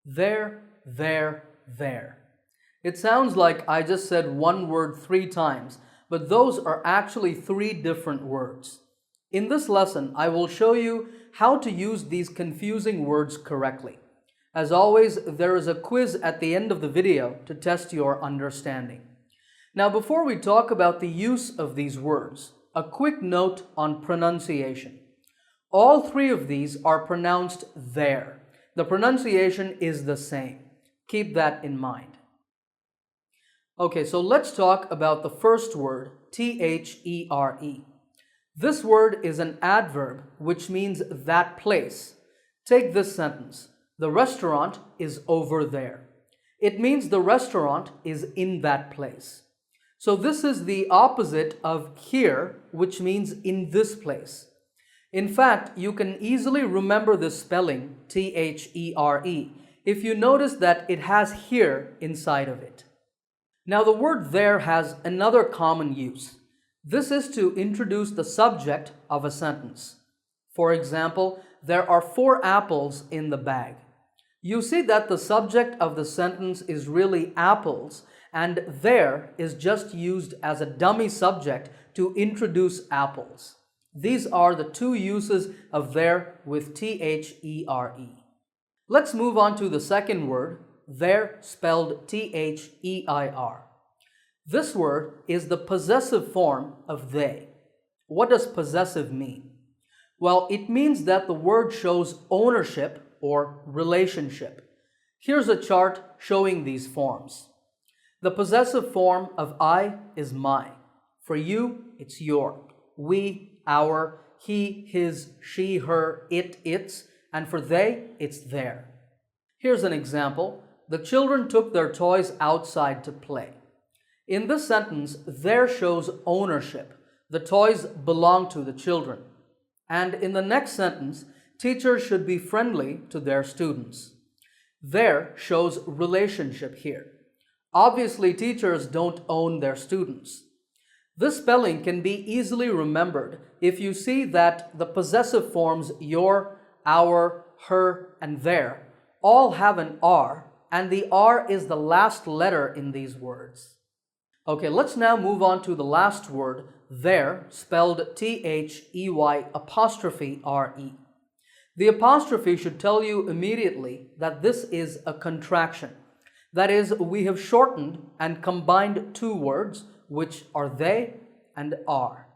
There, there, there. It sounds like I just said one word 3 times, but those are actually 3 different words. In this lesson, I will show you how to use these confusing words correctly. As always, there is a quiz at the end of the video to test your understanding. Now, before we talk about the use of these words, a quick note on pronunciation. All 3 of these are pronounced there. The pronunciation is the same. Keep that in mind. Okay, so let's talk about the first word, T-H-E-R-E. This word is an adverb, which means that place. Take this sentence. The restaurant is over there. It means the restaurant is in that place. So this is the opposite of here, which means in this place. In fact, you can easily remember this spelling, T-H-E-R-E, if you notice that it has here inside of it. Now the word there has another common use. This is to introduce the subject of a sentence. For example, there are 4 apples in the bag. You see that the subject of the sentence is really apples, and there is just used as a dummy subject to introduce apples. These are the 2 uses of there with T-H-E-R-E. Let's move on to the second word, there, spelled T-H-E-I-R. This word is the possessive form of they. What does possessive mean? Well, it means that the word shows ownership or relationship. Here's a chart showing these forms. The possessive form of I is my. For you, it's your. We, our. He, his, she, her, it, its. And for they, it's their. Here's an example. The children took their toys outside to play. In this sentence, there shows ownership. The toys belong to the children. And in the next sentence, teachers should be friendly to their students. There shows relationship here. Obviously, teachers don't own their students. This spelling can be easily remembered if you see that the possessive forms your, our, her, and their all have an R, and the R is the last letter in these words. Okay, let's now move on to the last word, there, spelled T-H-E-Y''R-E. The apostrophe should tell you immediately that this is a contraction. That is, we have shortened and combined 2 words, which are they and are.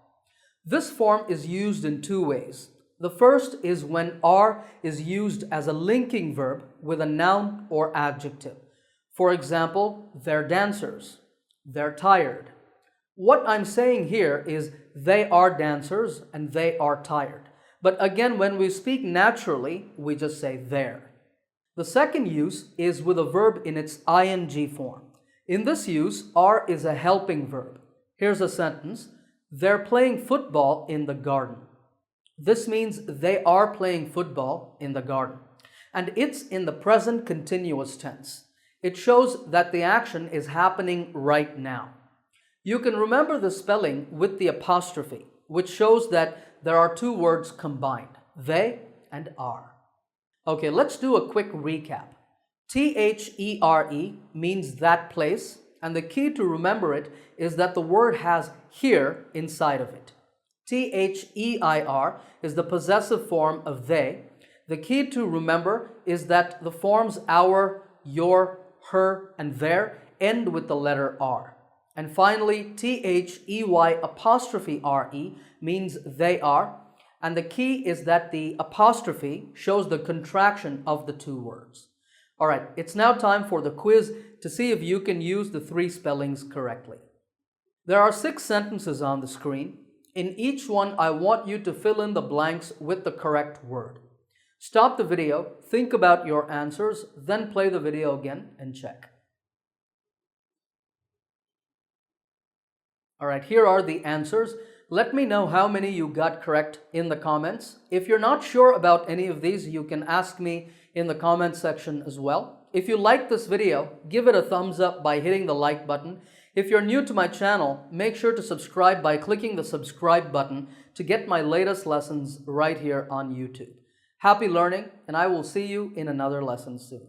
This form is used in 2 ways. The first is when are is used as a linking verb with a noun or adjective. For example, they're dancers. They're tired. What I'm saying here is they are dancers and they are tired. But again, when we speak naturally, we just say there. The second use is with a verb in its ing form. In this use, are is a helping verb. Here's a sentence. They're playing football in the garden. This means they are playing football in the garden. And it's in the present continuous tense. It shows that the action is happening right now. You can remember the spelling with the apostrophe, which shows that there are 2 words combined, they and are. Okay, let's do a quick recap. T-H-E-R-E means that place, and the key to remember it is that the word has here inside of it. T-H-E-I-R is the possessive form of they. The key to remember is that the forms our, your, her, and their end with the letter R. And finally, T-H-E-Y''R-E means they are, and the key is that the apostrophe shows the contraction of the 2 words. All right, it's now time for the quiz to see if you can use the 3 spellings correctly. There are 6 sentences on the screen. In each one, I want you to fill in the blanks with the correct word. Stop the video, think about your answers, then play the video again and check. All right, here are the answers. Let me know how many you got correct in the comments. If you're not sure about any of these, you can ask me in the comment section as well. If you like this video, give it a thumbs up by hitting the like button. If you're new to my channel, make sure to subscribe by clicking the subscribe button to get my latest lessons right here on YouTube. Happy learning, and I will see you in another lesson soon.